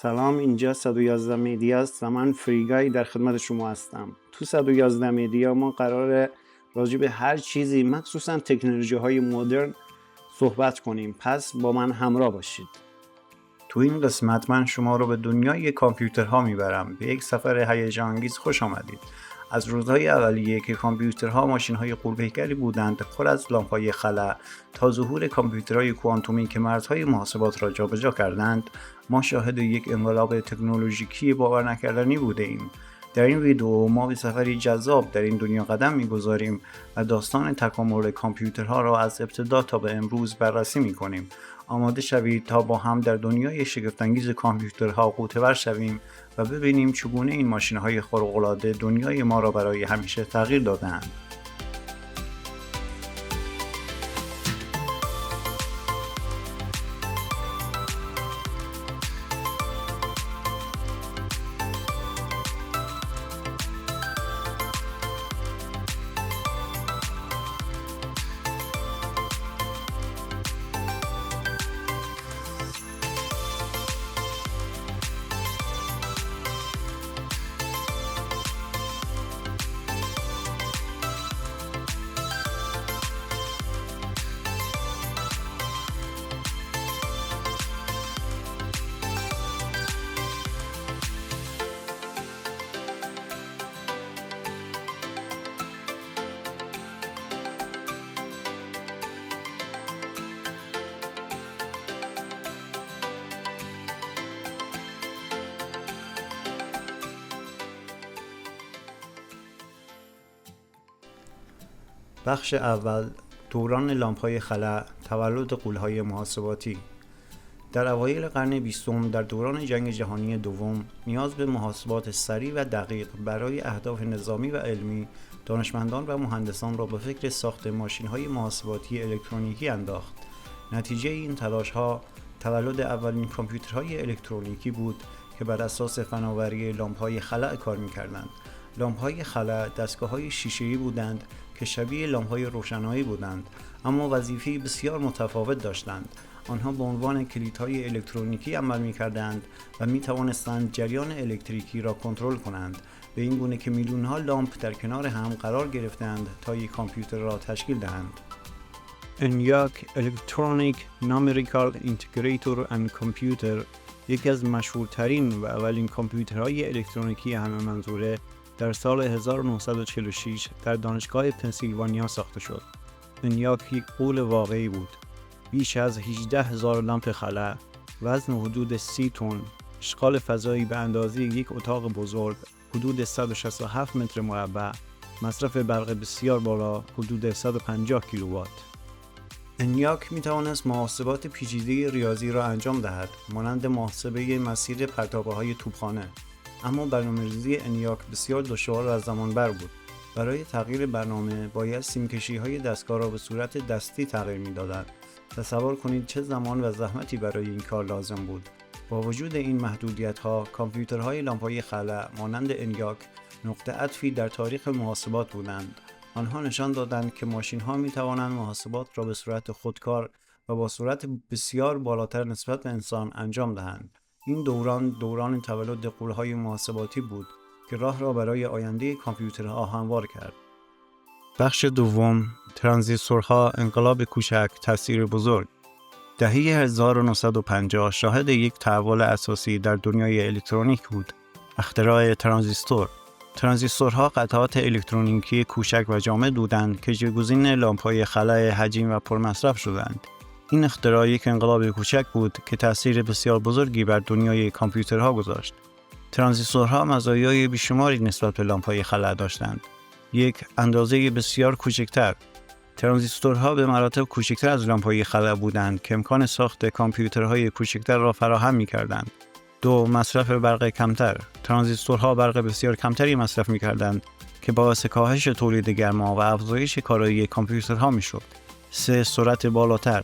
سلام، اینجا 111 میدیا است و من فریگای در خدمت شما هستم. تو 111 میدیا ما قراره راجع به هر چیزی مخصوصا تکنولوژی های مدرن صحبت کنیم، پس با من همراه باشید. تو این قسمت من شما رو به دنیای کامپیوترها میبرم. به یک سفر هیجان انگیز خوش آمدید. از روزهای اولیه که کامپیوترها ماشین‌های غول‌پیکری بودند پر از لامپ‌های خلا تا ظهور کامپیوترهای کوانتومی که مرزهای محاسبات را جابجا کردند، ما شاهد یک انقلاب تکنولوژیکی باور نکردنی بوده‌ایم. در این ویدیو ما به سفری جذاب در این دنیا قدم می‌گذاریم و داستان تکامل کامپیوترها را از ابتدا تا به امروز بررسی می‌کنیم. آماده شوید تا با هم در دنیای شگفت‌انگیز کامپیوترها غوطه‌ور شویم و ببینیم چگونه این ماشین‌های خارق‌العاده دنیای ما را برای همیشه تغییر داده‌اند. بخش اول، دوران لامپ‌های خلا، تولد غول‌های محاسباتی. در اوایل قرن 20 در دوران جنگ جهانی دوم، نیاز به محاسبات سریع و دقیق برای اهداف نظامی و علمی، دانشمندان و مهندسان را به فکر ساخت ماشین‌های محاسباتی الکترونیکی انداخت. نتیجه این تلاش‌ها تولد اولین کامپیوترهای الکترونیکی بود که بر اساس فناوری لامپ‌های خلا کار می‌کردند. لامپ‌های خلا دستگاه‌های شیشه‌ای بودند که شبیه لامپ‌های روشنایی بودند، اما وظیفه‌ای بسیار متفاوت داشتند. آنها به عنوان کلیدهای الکترونیکی عمل می‌کردند و می‌توانستند جریان الکتریکی را کنترل کنند، به این گونه که میلیون‌ها لامپ در کنار هم قرار گرفتند تا یک کامپیوتر را تشکیل دهند. ENIAC Electronic Numerical Integrator and Computer یکی از مشهورترین و اولین کامپیوترهای الکترونیکی همه منظوره در سال 1946 در دانشگاه پنسیلوانیا ساخته شد. ENIAC یک غول واقعی بود. بیش از 18,000 لامپ خلا، وزن حدود 30 تن، اشغال فضایی به اندازه یک اتاق بزرگ، حدود 167 متر مربع، مصرف برق بسیار بالا، حدود 150 کیلووات. ENIAC می توانست محاسبات پیچیده ریاضی را انجام دهد، مانند محاسبه مسیر پرتابه‌های توپخانه. اما برنامه‌ریزی ENIAC بسیار دشوار و زمانبر بود. برای تغییر برنامه باید سیمکشی‌های دستگاه را به صورت دستی تغییر می‌دادند. تصور کنید چه زمان و زحمتی برای این کار لازم بود. با وجود این محدودیت‌ها، کامپیوترهای لامپ‌های خلا مانند ENIAC نقطه عطفی در تاریخ محاسبات بودند. آنها نشان دادند که ماشین‌ها می‌توانند محاسبات را به صورت خودکار و با سرعت بسیار بالاتر نسبت به انسان انجام دهند. این دوران تولد غول‌های محاسباتی بود که راه را برای آینده کامپیوترها هموار کرد. بخش دوم، ترانزیستورها، انقلاب کوچک، تاثیر بزرگ. دهه 1950 شاهد یک تحول اساسی در دنیای الکترونیک بود، اختراع ترانزیستور. ترانزیستورها قطعات الکترونیکی کوچک و جامد بودند که جایگزین لامپ‌های خلا حجیم و پرمصرف شدند. این اختراع یک انقلاب کوچک بود که تأثیر بسیار بزرگی بر دنیای کامپیوترها گذاشت. ترانزیستورها مزایای بیشماری نسبت به لامپ‌های خلا داشتند. یک، اندازه بسیار کوچکتر. ترانزیستورها به مراتب کوچکتر از لامپ‌های خلا بودند که امکان ساخت کامپیوترهای کوچکتر را فراهم می‌کردند. دو، مصرف برق کمتر. ترانزیستورها برق بسیار کمتری مصرف می‌کردند که باعث کاهش تولید گرما و افزایش کارایی کامپیوترها می‌شد. سه، سرعت بالاتر.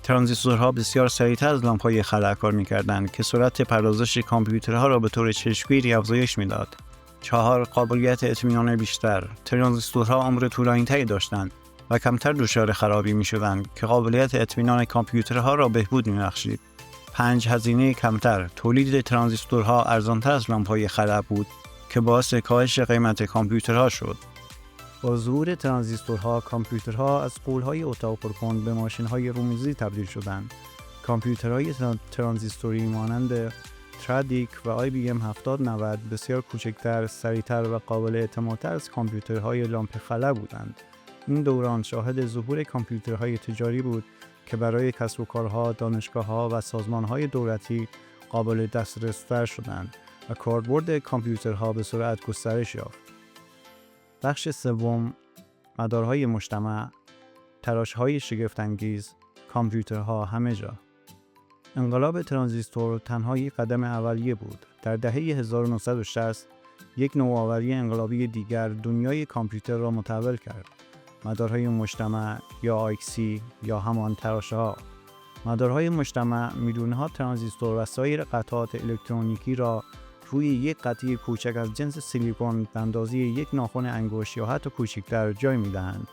ترانزیستورها بسیار سریعتر از لامپ‌های خلا کار می‌کردند که سرعت پردازش کامپیوترها را به طور چشمگیری افزایش می‌داد. 4. قابلیت اطمینان بیشتر. ترانزیستورها عمر طولانی‌تری داشتند و کمتر دچار خرابی می‌شدند که قابلیت اطمینان کامپیوترها را بهبود می‌بخشید. 5. هزینه کمتر. تولید ترانزیستورها ارزانتر از لامپ‌های خلا بود که باعث کاهش قیمت کامپیوترها شد. با ظهور ترانزیستورها، کامپیوترها از غول‌های اتاق پرکن به ماشین‌های رومیزی تبدیل شدند. کامپیوترهای ترانزیستوری مانند ترادیک و IBM 7090 بسیار کوچکتر، سریعتر و قابل اعتمادتر از کامپیوترهای لامپ خلا بودند. این دوران شاهد ظهور کامپیوترهای تجاری بود که برای کسب و کارها، دانشگاه‌ها و سازمان‌های دولتی قابل دسترس‌تر شدند و کاربرد کامپیوترها به سرعت گسترش یافت. بخش سوم، مدارهای مجتمع، تراش‌های شگفت‌انگیز، کامپیوترها همه جا. انقلاب ترانزیستور تنها یک قدم اولیه بود. در دهه 1960 یک نوآوری انقلابی دیگر دنیای کامپیوتر را متحول کرد. مدارهای مجتمع یا IC یا همان تراشه‌ها. مدارهای مجتمع میلیون‌ها ترانزیستور و سایر قطعات الکترونیکی را روی یک قطعه کوچک از جنس سیلیکون به اندازه یک ناخن انگشت یا حتی کوچکتر جای می‌دهند.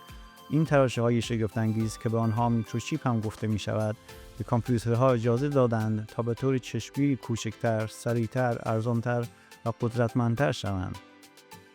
این تراشه‌های شگفت‌انگیز که به آنها میکروچیپ هم گفته می‌شود، به کامپیوترها اجازه دادند تا به طور چشمگیری کوچکتر، سریعتر، ارزانتر و قدرتمندتر شوند.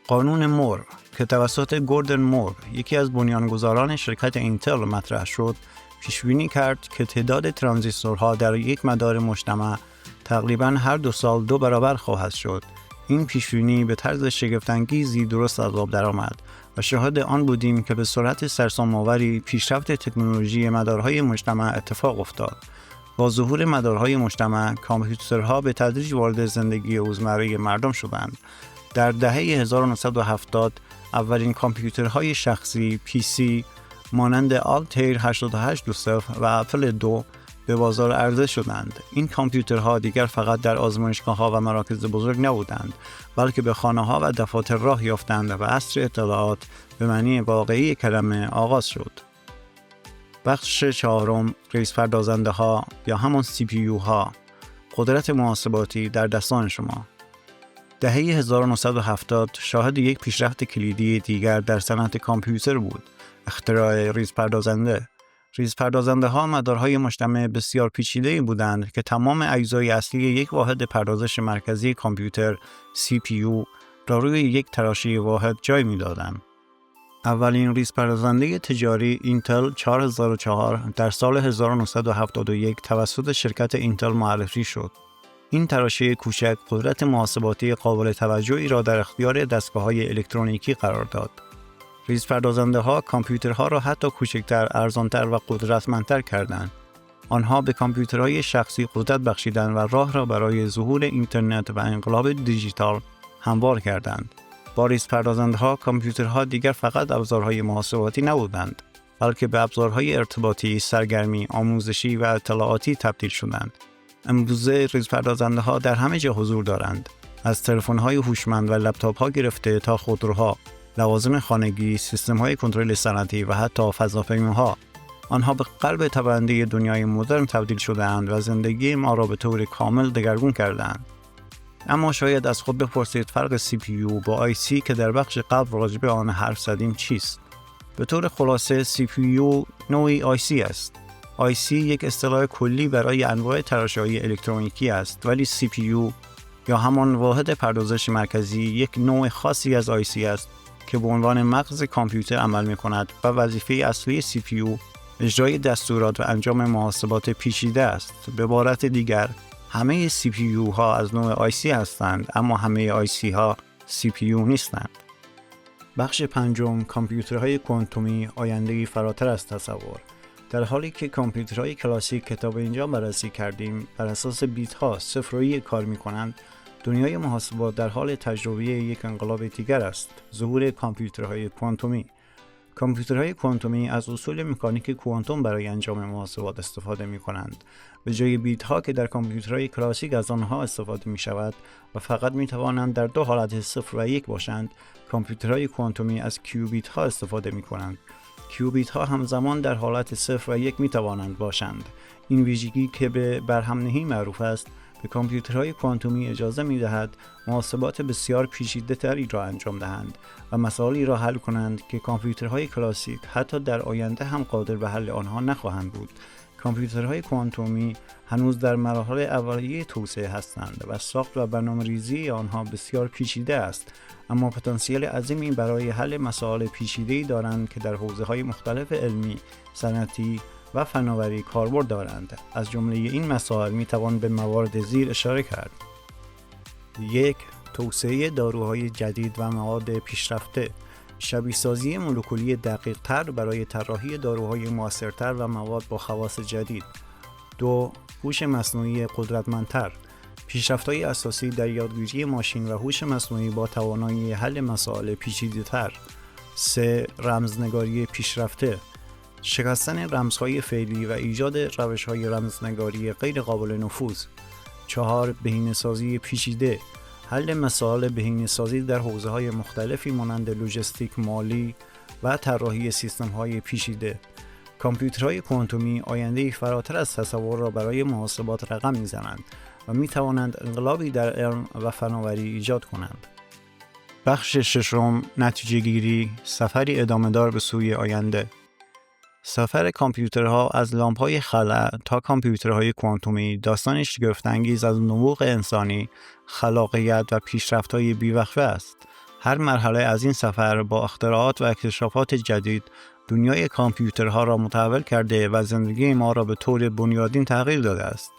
قانون مور که توسط گوردن مور، یکی از بنیانگذاران شرکت اینتل مطرح شد، پیش‌بینی کرد که تعداد ترانزیستورها در یک مدار مجتمع تقریباً هر 2 سال 2 برابر خواهد شد. این پیش‌بینی به طرز شگفت‌انگیزی درست از آب درآمد و شاهد آن بودیم که به سرعت سرسام‌آوری پیشرفت تکنولوژی مدارهای مجتمع اتفاق افتاد. با ظهور مدارهای مجتمع، کامپیوترها به تدریج وارد زندگی روزمره مردم شدند. در دهه 1970 اولین کامپیوترهای شخصی PC مانند آلتایر 8820 و اپل 2 به بازار عرضه شدند. این کامپیوترها دیگر فقط در آزمایشگاه‌ها و مراکز بزرگ نبودند، بلکه به خانه‌ها و دفاتر راه یافتند و عصر اطلاعات به معنی واقعی کلمه آغاز شد. بخش چهارم، ریز پردازنده‌ها یا همان CPU ها. قدرت محاسباتی در دستان شما. دهه 1970 شاهد یک پیشرفت کلیدی دیگر در صنعت کامپیوتر بود، اختراع ریزپردازنده. ریزپردازنده‌ها مدارهای مجتمع بسیار پیچیده‌ای بودند که تمام اجزای اصلی یک واحد پردازش مرکزی کامپیوتر CPU را روی یک تراشه واحد جای می‌دادند. اولین ریزپردازنده تجاری اینتل 4004 در سال 1971 توسط شرکت اینتل معرفی شد. این تراشه کوچک قدرت محاسباتی قابل توجهی را در اختیار دستگاه‌های الکترونیکی قرار داد. ریزپردازنده‌ها کامپیوترها را حتی کوچکتر، ارزانتر و قدرتمندتر کردند. آنها به کامپیوترهای شخصی قدرت بخشیدند و راه را برای ظهور اینترنت و انقلاب دیجیتال هموار کردند. با ریزپردازنده‌ها کامپیوترها دیگر فقط ابزارهای محاسباتی نبودند، بلکه به ابزارهای ارتباطی، سرگرمی، آموزشی و اطلاعاتی تبدیل شدند. امروزه ریزپردازنده‌ها در همه جا حضور دارند، از تلفن‌های هوشمند و لپتاپ‌ها گرفته تا خودروها، لوازم خانگی، سیستم‌های کنترل صنعتی و حتی فضاپیماها. آنها به قلب تپنده دنیای مدرن تبدیل شده‌اند و زندگی ما را به طور کامل دگرگون کرده‌اند. اما شاید از خود بپرسید فرق CPU با IC که در بخش قبل راجع به آن حرف زدیم چیست؟ به طور خلاصه CPU نوعی IC است. IC یک اصطلاح کلی برای انواع تراشه‌های الکترونیکی است، ولی CPU یا همان واحد پردازش مرکزی یک نوع خاصی از IC است که به عنوان مغز کامپیوتر عمل می‌کند و وظیفه اصلی CPU اجرای دستورات و انجام محاسبات پیچیده است. به عبارت دیگر، همه CPU ها از نوع IC هستند، اما همه IC ها CPU نیستند. بخش پنجم، کامپیوترهای کوانتومی، آینده‌ای فراتر از تصور. در حالی که کامپیوترهای کلاسیک که تا به اینجا بررسی کردیم بر اساس بیت ها 0 و 1 کار می‌کنند، دنیای محاسبات در حال تجربه یک انقلاب دیگر است، ظهور کامپیوترهای کوانتومی. کامپیوترهای کوانتومی از اصول مکانیک کوانتوم برای انجام محاسبات استفاده می‌کنند. به جای بیت ها که در کامپیوترهای کلاسیک از آنها استفاده می‌شود و فقط می‌توانند در 2 حالت 0 و 1 باشند، کامپیوترهای کوانتومی از کیوبیت ها استفاده می‌کنند. کیوبیت ها همزمان در حالت 0 و 1 می‌توانند باشند. این ویژگی که به برهمنهی معروف است، به کامپیوترهای کوانتومی اجازه می‌دهد محاسبات بسیار پیچیده‌تری را انجام دهند و مسائلی را حل کنند که کامپیوترهای کلاسیک حتی در آینده هم قادر به حل آنها نخواهند بود. کامپیوترهای کوانتومی هنوز در مراحل اولیه توسعه هستند و ساخت و برنامه‌ریزی آنها بسیار پیچیده است، اما پتانسیل عظیمی برای حل مسائل پیچیده‌ای دارند که در حوزه‌های مختلف علمی، صنعتی و فناوری کاربرد دارند. از جمله این مسائل می‌توان به موارد زیر اشاره کرد: 1. توسعه داروهای جدید و مواد پیشرفته، شبیه‌سازی مولکولی دقیق‌تر برای طراحی داروهای مؤثرتر و مواد با خواص جدید. 2. هوش مصنوعی قدرتمندتر، پیشرفت‌های اساسی در یادگیری ماشین و هوش مصنوعی با توانایی حل مسائل پیچیده‌تر. 3. رمزنگاری پیشرفته، شکستن رمزهای فعلی و ایجاد روش‌های رمزنگاری غیر قابل نفوذ. 4. بهینه‌سازی پیچیده، حل مسائل بهینه‌سازی در حوزه‌های مختلفی مانند لوجستیک، مالی و طراحی سیستم‌های پیچیده. کامپیوترهای کوانتومی آینده‌ای فراتر از تصور را برای محاسبات رقم می‌زنند و می‌توانند انقلابی در علم و فناوری ایجاد کنند. بخش ششم، نتیجه‌گیری، سفری ادامه‌دار به سوی آینده. سفر کامپیوترها از لامپ‌های خلا تا کامپیوترهای کوانتومی داستان شگفت‌انگیز از نبوغ انسانی، خلاقیت و پیشرفت‌های بی‌وقفه است. هر مرحله از این سفر با اختراعات و اکتشافات جدید دنیای کامپیوترها را متحول کرده و زندگی ما را به طور بنیادین تغییر داده است.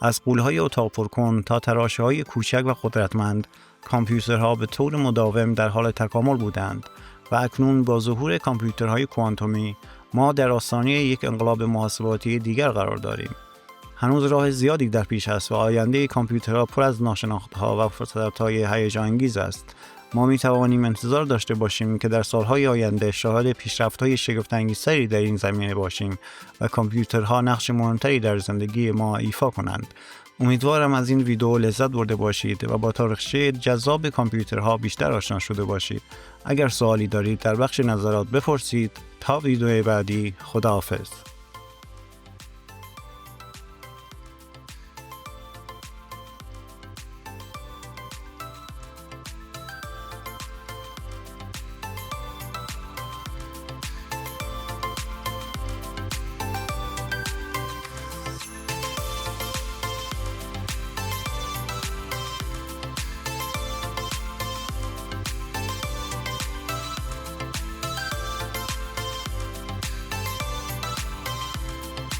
از غول‌های اتاق پرکن تا تراشه‌های کوچک و قدرتمند، کامپیوترها به طور مداوم در حال تکامل بودند و اکنون با ظهور کامپیوترهای کوانتومی ما در آستانه یک انقلاب محاسباتی دیگر قرار داریم. هنوز راه زیادی در پیش است و آینده کامپیوترها پر از ناشناخته‌ها و فرصت‌های هیجان‌انگیز است. ما می‌توانیم انتظار داشته باشیم که در سال‌های آینده شاهد پیشرفت‌های شگفت‌انگیزتری در این زمینه باشیم و کامپیوترها نقش مهمتری در زندگی ما ایفا کنند. امیدوارم از این ویدیو لذت برده باشید و با تاریخچه جذاب کامپیوترها بیشتر آشنا شده باشید. اگر سوالی دارید در بخش نظرات بپرسید. تا ویدیو بعدی، خداحافظ.